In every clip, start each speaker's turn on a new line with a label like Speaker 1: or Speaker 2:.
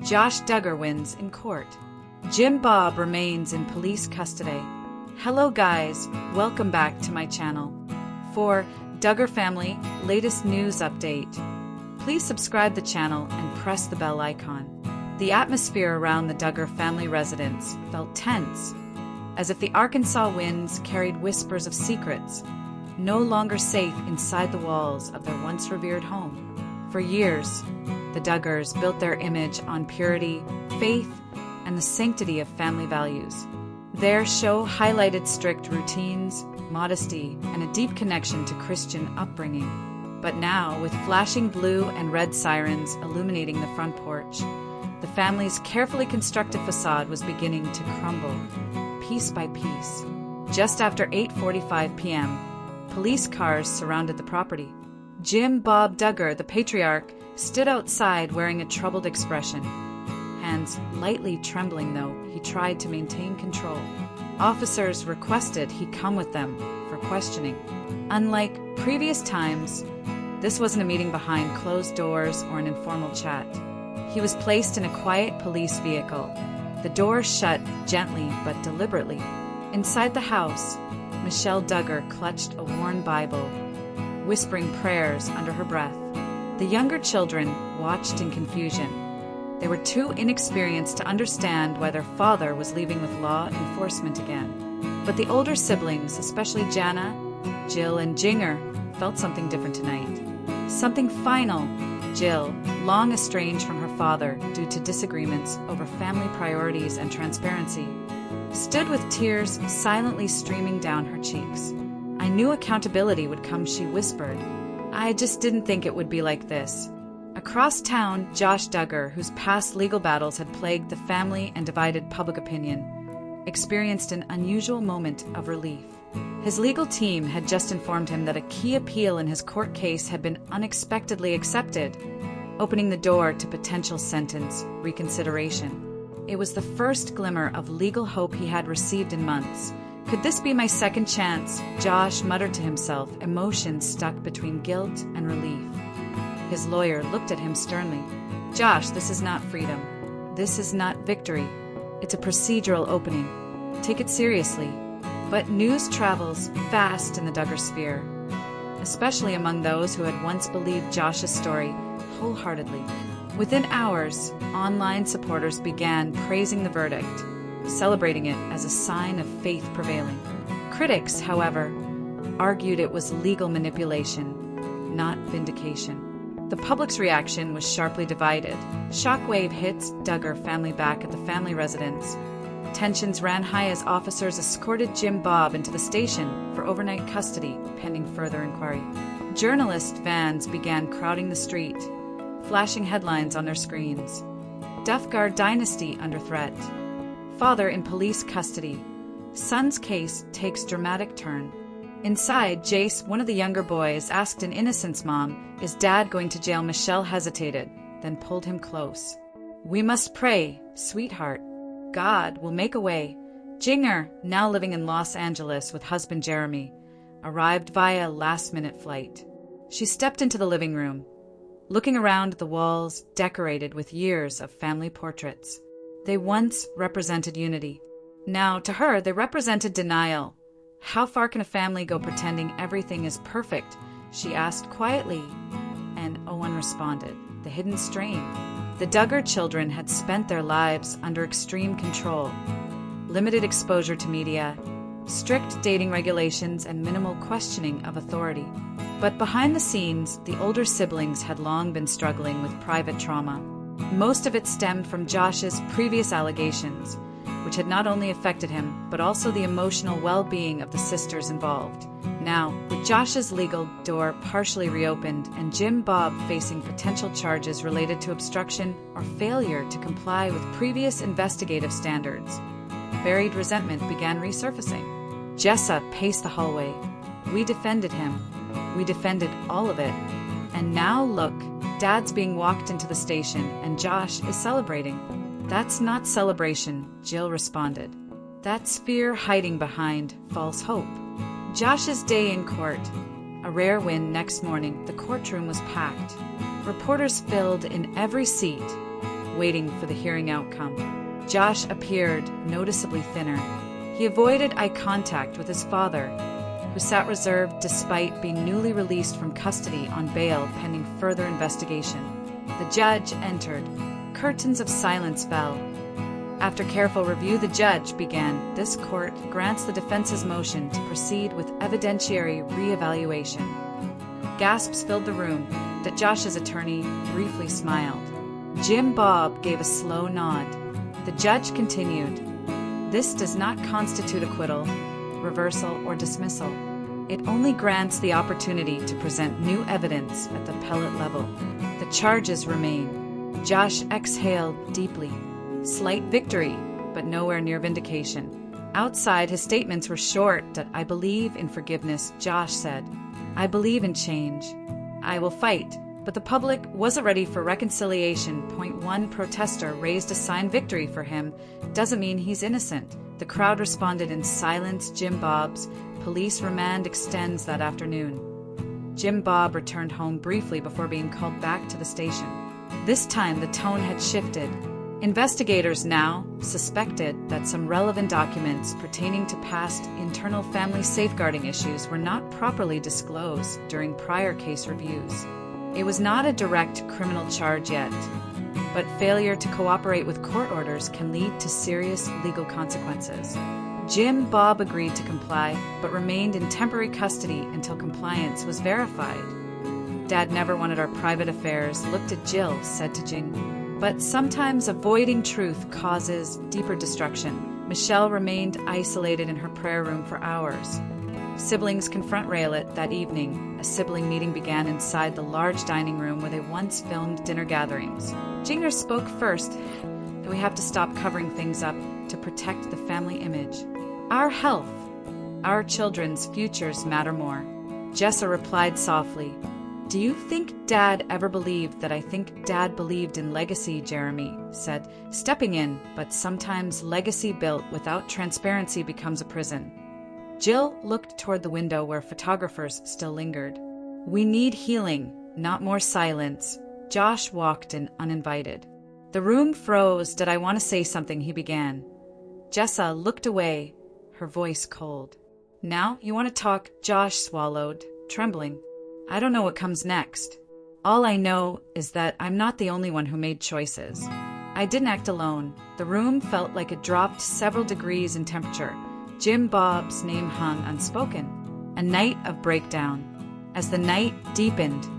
Speaker 1: Josh Duggar wins in court. Jim Bob remains in police custody. Hello guys, welcome back to my channel. For Duggar family latest news update, please subscribe the channel and press the bell icon. The atmosphere around the Duggar family residence felt tense, as if the Arkansas winds carried whispers of secrets, no longer safe inside the walls of their once revered home. For years, the Duggars built their image on purity, faith, and the sanctity of family values. Their show highlighted strict routines, modesty, and a deep connection to Christian upbringing. But now, with flashing blue and red sirens illuminating the front porch, the family's carefully constructed facade was beginning to crumble, piece by piece. Just after 8:45 p.m., police cars surrounded the property. Jim Bob Duggar, the patriarch, stood outside wearing a troubled expression. Hands lightly trembling though, he tried to maintain control. Officers requested he come with them for questioning. Unlike previous times, this wasn't a meeting behind closed doors or an informal chat. He was placed in a quiet police vehicle, the door shut gently but deliberately. Inside the house, Michelle Duggar clutched a worn Bible, whispering prayers under her breath. The younger children watched in confusion. They were too inexperienced to understand why their father was leaving with law enforcement again. But the older siblings, especially Jana, Jill, and Jinger, felt something different tonight. Something final. Jill, long estranged from her father due to disagreements over family priorities and transparency, stood with tears silently streaming down her cheeks. "I knew accountability would come," she whispered. "I just didn't think it would be like this." Across town, Josh Duggar, whose past legal battles had plagued the family and divided public opinion, experienced an unusual moment of relief. His legal team had just informed him that a key appeal in his court case had been unexpectedly accepted, opening the door to potential sentence reconsideration. It was the first glimmer of legal hope he had received in months. "Could this be my second chance?" Josh muttered to himself, emotions stuck between guilt and relief. His lawyer looked at him sternly. "Josh, this is not freedom. This is not victory. It's a procedural opening. Take it seriously." But news travels fast in the Duggar sphere, especially among those who had once believed Josh's story wholeheartedly. Within hours, online supporters began praising the verdict, celebrating it as a sign of faith prevailing. Critics, however, argued it was legal manipulation, not vindication. The public's reaction was sharply divided. Shockwave hits Duggar family back at the family residence. Tensions ran high as officers escorted Jim Bob into the station for overnight custody, pending further inquiry. Journalist vans began crowding the street, flashing headlines on their screens. Duggar dynasty under threat. Father in police custody. Son's case takes dramatic turn. Inside, Jace, one of the younger boys, asked an innocence mom, "Is Dad going to jail?" Michelle hesitated, then pulled him close. "We must pray, sweetheart. God will make a way." Jinger, now living in Los Angeles with husband Jeremy, arrived via last-minute flight. She stepped into the living room, looking around the walls decorated with years of family portraits. They once represented unity. Now, to her, they represented denial. "How far can a family go pretending everything is perfect?" she asked quietly, and Owen responded, the hidden strain. The Duggar children had spent their lives under extreme control, limited exposure to media, strict dating regulations, and minimal questioning of authority. But behind the scenes, the older siblings had long been struggling with private trauma. Most of it stemmed from Josh's previous allegations, which had not only affected him, but also the emotional well-being of the sisters involved. Now, with Josh's legal door partially reopened and Jim Bob facing potential charges related to obstruction or failure to comply with previous investigative standards, buried resentment began resurfacing. Jessa paced the hallway. "We defended him. We defended all of it. And now look, Dad's being walked into the station and Josh is celebrating." "That's not celebration," Jill responded. "That's fear hiding behind false hope." Josh's day in court. A rare win next morning, the courtroom was packed. Reporters filled in every seat, waiting for the hearing outcome. Josh appeared noticeably thinner. He avoided eye contact with his father, who sat reserved despite being newly released from custody on bail pending further investigation. The judge entered. Curtains of silence fell. After careful review, the judge began. This court grants the defense's motion to proceed with evidentiary re-evaluation. Gasps filled the room, that Josh's attorney briefly smiled. Jim Bob gave a slow nod. The judge continued. This does not constitute acquittal, reversal, or dismissal. It only grants the opportunity to present new evidence at the appellate level. The charges remain. Josh exhaled deeply. Slight victory, but nowhere near vindication. Outside, his statements were short. That I believe in forgiveness, Josh said. I believe in change. I will fight. But the public wasn't ready for reconciliation. One protester raised a sign. Victory for him doesn't mean he's innocent. The crowd responded in silence. Jim Bob's police remand extends that afternoon. Jim Bob returned home briefly before being called back to the station. This time the tone had shifted. Investigators now suspected that some relevant documents pertaining to past internal family safeguarding issues were not properly disclosed during prior case reviews. It was not a direct criminal charge yet, but failure to cooperate with court orders can lead to serious legal consequences. Jim Bob agreed to comply, but remained in temporary custody until compliance was verified. Dad never wanted our private affairs, looked at Jill, said to Jing. But sometimes avoiding truth causes deeper destruction. Michelle remained isolated in her prayer room for hours. Siblings confront Raylet that evening. A sibling meeting began inside the large dining room where they once filmed dinner gatherings. Jinger spoke first that we have to stop covering things up to protect the family image. Our health, our children's futures matter more. Jessa replied softly. Do you think Dad ever believed that I think Dad believed in legacy, Jeremy said, stepping in, but sometimes legacy built without transparency becomes a prison. Jill looked toward the window where photographers still lingered. We need healing, not more silence. Josh walked in uninvited. The room froze. Did I want to say something? He began. Jessa looked away, her voice cold. Now you want to talk? Josh swallowed, trembling. I don't know what comes next. All I know is that I'm not the only one who made choices. I didn't act alone. The room felt like it dropped several degrees in temperature. Jim Bob's name hung unspoken. A night of breakdown. As the night deepened,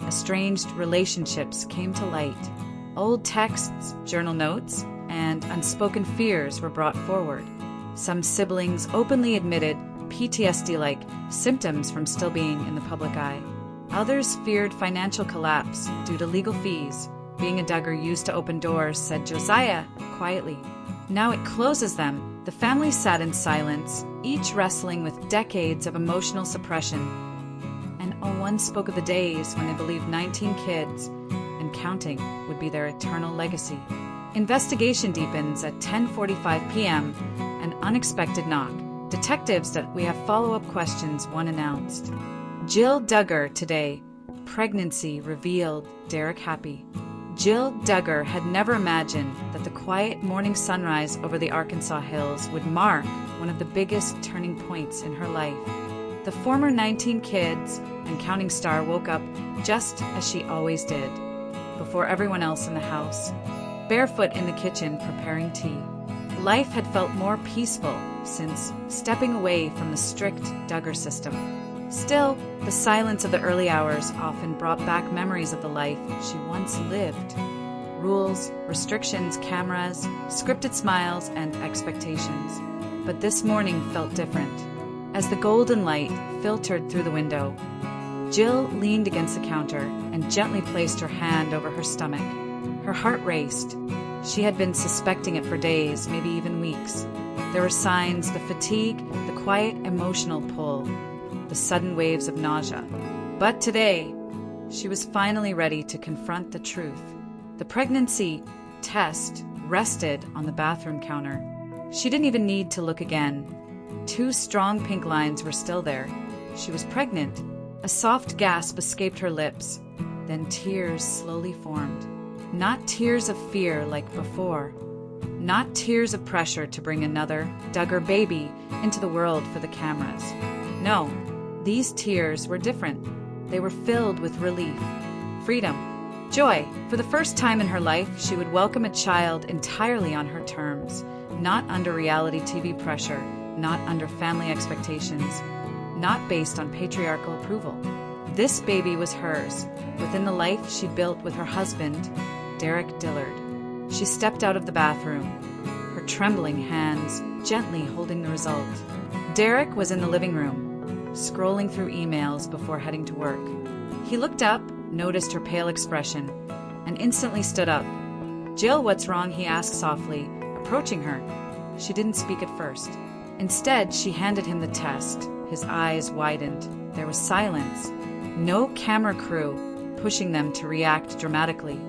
Speaker 1: estranged relationships came to light. Old texts, journal notes, and unspoken fears were brought forward. Some siblings openly admitted PTSD-like symptoms from still being in the public eye. Others feared financial collapse due to legal fees. Being a Duggar used to open doors, said Josiah quietly. Now it closes them. The family sat in silence, each wrestling with decades of emotional suppression. And one spoke of the days when they believed 19 kids, and counting, would be their eternal legacy. Investigation deepens at 10:45 p.m., an unexpected knock. Detectives that we have follow-up questions, one announced. Jill Duggar today. Pregnancy revealed. Derek happy. Jill Duggar had never imagined that the quiet morning sunrise over the Arkansas hills would mark one of the biggest turning points in her life. The former 19 kids and counting star woke up just as she always did, before everyone else in the house, barefoot in the kitchen preparing tea. Life had felt more peaceful since stepping away from the strict Duggar system. Still, the silence of the early hours often brought back memories of the life she once lived. Rules, restrictions, cameras, scripted smiles, and expectations. But this morning felt different. As the golden light filtered through the window, Jill leaned against the counter and gently placed her hand over her stomach. Her heart raced. She had been suspecting it for days, maybe even weeks. There were signs, the fatigue, the quiet emotional pull, the sudden waves of nausea. But today, she was finally ready to confront the truth. The pregnancy test rested on the bathroom counter. She didn't even need to look again. 2 strong pink lines were still there. She was pregnant. A soft gasp escaped her lips. Then tears slowly formed. Not tears of fear like before. Not tears of pressure to bring another Duggar baby into the world for the cameras. No, these tears were different. They were filled with relief, freedom, joy. For the first time in her life, she would welcome a child entirely on her terms, not under reality TV pressure, not under family expectations, not based on patriarchal approval. This baby was hers, within the life she built with her husband, Derek Dillard. She stepped out of the bathroom, her trembling hands gently holding the result. Derek was in the living room, scrolling through emails before heading to work. He looked up, noticed her pale expression, and instantly stood up. "Jill, what's wrong?" he asked softly, approaching her. She didn't speak at first. Instead, she handed him the test. His eyes widened. There was silence. No camera crew pushing them to react dramatically.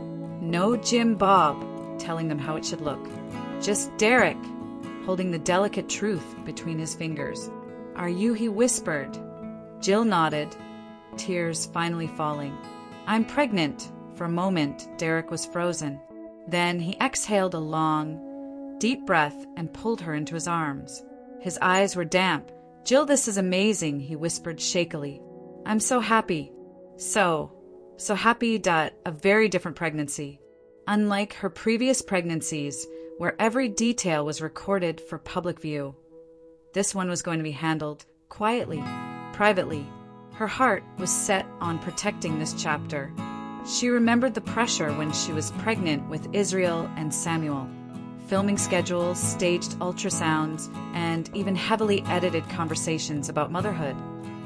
Speaker 1: No Jim Bob telling them how it should look. Just Derek, holding the delicate truth between his fingers. "Are you?" he whispered. Jill nodded, tears finally falling. "I'm pregnant." For a moment, Derek was frozen. Then he exhaled a long, deep breath and pulled her into his arms. His eyes were damp. "Jill, this is amazing," he whispered shakily. "I'm so happy. So happy that a very different pregnancy. Unlike her previous pregnancies, where every detail was recorded for public view. This one was going to be handled quietly, privately. Her heart was set on protecting this chapter. She remembered the pressure when she was pregnant with Israel and Samuel. Filming schedules, staged ultrasounds, and even heavily edited conversations about motherhood.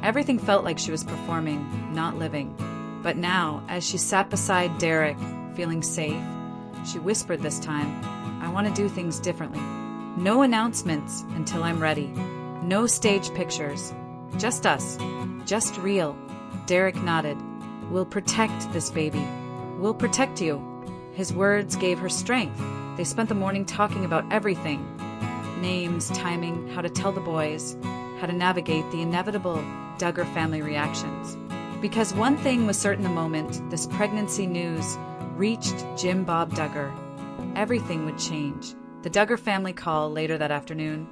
Speaker 1: Everything felt like she was performing, not living. But now, as she sat beside Derek, feeling safe, she whispered this time, "I want to do things differently. No announcements until I'm ready. No stage pictures. Just us. Just real." Derek nodded. "We'll protect this baby. We'll protect you." His words gave her strength. They spent the morning talking about everything. Names, timing, how to tell the boys, how to navigate the inevitable Duggar family reactions. Because one thing was certain the moment this pregnancy news reached Jim Bob Duggar, everything would change. The Duggar family call later that afternoon.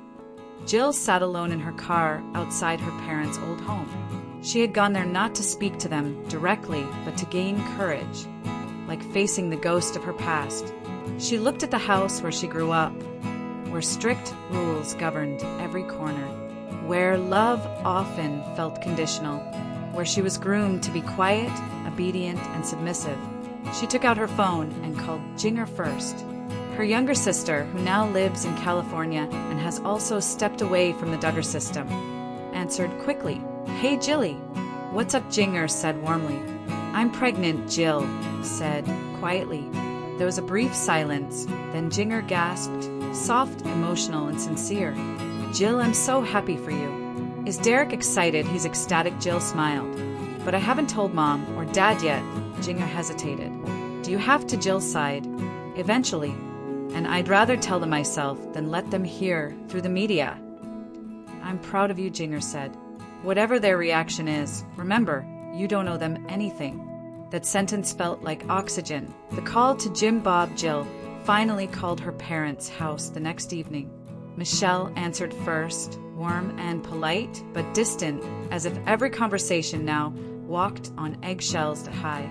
Speaker 1: Jill sat alone in her car outside her parents' old home. She had gone there not to speak to them directly, but to gain courage, like facing the ghost of her past. She looked at the house where she grew up, where strict rules governed every corner, where love often felt conditional, where she was groomed to be quiet, obedient, and submissive. She took out her phone and called Jinger first. Her younger sister, who now lives in California and has also stepped away from the Duggar system, answered quickly. "Hey, Jilly." "What's up?" Jinger said warmly. "I'm pregnant," Jill said quietly. There was a brief silence, then Jinger gasped, soft, emotional, and sincere. "Jill, I'm so happy for you." "Is Derek excited?" "He's ecstatic," Jill smiled. "But I haven't told Mom or Dad yet." Jinger hesitated. "Do you have to?" Jill sighed. "Eventually. And I'd rather tell them myself than let them hear through the media." "I'm proud of you," Jinger said. "Whatever their reaction is, remember, you don't owe them anything." That sentence felt like oxygen. The call to Jim Bob Jill finally called her parents' house the next evening. Michelle answered first, warm and polite, but distant, as if every conversation now walked on eggshells to high.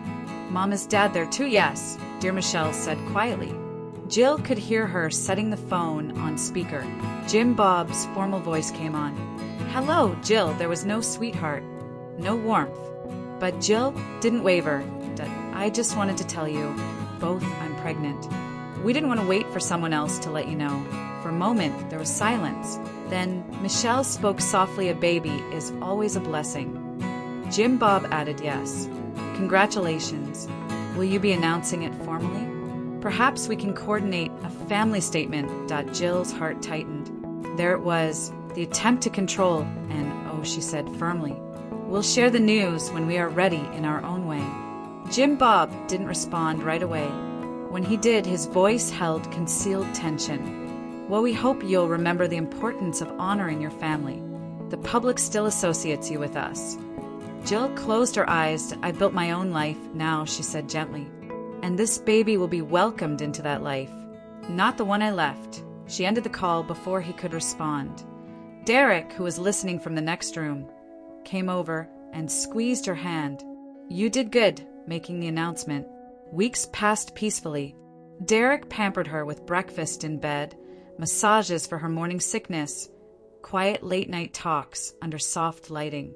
Speaker 1: "Mom, is Dad there too?" "Yes," dear Michelle said quietly. Jill could hear her setting the phone on speaker. Jim Bob's formal voice came on. "Hello, Jill." There was no sweetheart, no warmth. But Jill didn't waver. "I just wanted to tell you both I'm pregnant. We didn't want to wait for someone else to let you know." For a moment, there was silence. Then Michelle spoke softly, "A baby is always a blessing." Jim Bob added, "Yes. Congratulations. Will you be announcing it formally? Perhaps we can coordinate a family statement." Jill's heart tightened. There it was, the attempt to control, and "Oh," she said firmly, "we'll share the news when we are ready in our own way." Jim Bob didn't respond right away. When he did, his voice held concealed tension. "Well, we hope you'll remember the importance of honoring your family. The public still associates you with us." Jill closed her eyes. "I built my own life now," she said gently. and this baby will be welcomed into that life. Not the one I left. She ended the call before he could respond. Derek, who was listening from the next room, came over and squeezed her hand. You did good, making the announcement. Weeks passed peacefully. Derek pampered her with breakfast in bed, massages for her morning sickness, quiet late-night talks under soft lighting.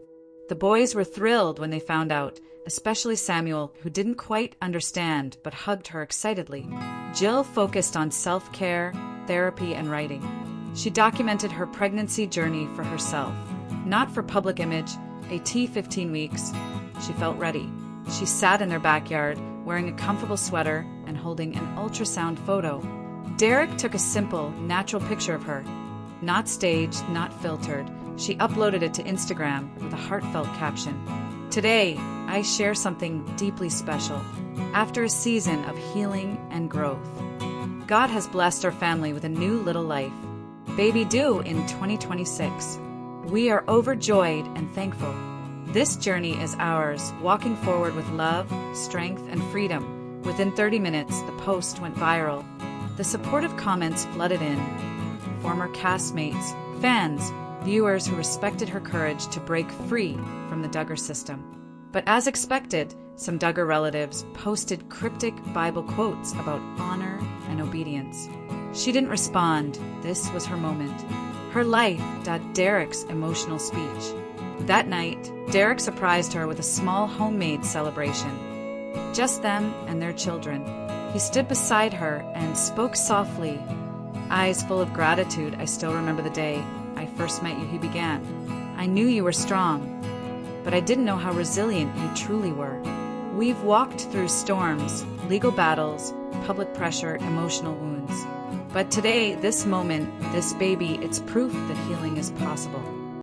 Speaker 1: The boys were thrilled when they found out, especially Samuel, who didn't quite understand but hugged her excitedly. Jill focused on self-care, therapy, and writing. She documented her pregnancy journey for herself, not for public image. At 15 weeks, she felt ready. She sat in their backyard, wearing a comfortable sweater and holding an ultrasound photo. Derek took a simple, natural picture of her. Not staged, not filtered. She uploaded it to Instagram with a heartfelt caption. Today, I share something deeply special. After a season of healing and growth, God has blessed our family with a new little life. Baby due in 2026. We are overjoyed and thankful. This journey is ours, walking forward with love, strength, and freedom. Within 30 minutes, the post went viral. The supportive comments flooded in. Former castmates, fans, viewers who respected her courage to break free from the Duggar system. But as expected, some Duggar relatives posted cryptic Bible quotes about honor and obedience. She didn't respond. This was her moment. Her life. Derek's emotional speech. That night, Derek surprised her with a small homemade celebration. Just them and their children. He stood beside her and spoke softly. Eyes full of gratitude. I still remember the day I first met you, he began. I knew you were strong, but I didn't know how resilient you truly were. We've walked through storms, legal battles, public pressure, emotional wounds. But today, this moment, this baby, it's proof that healing is possible.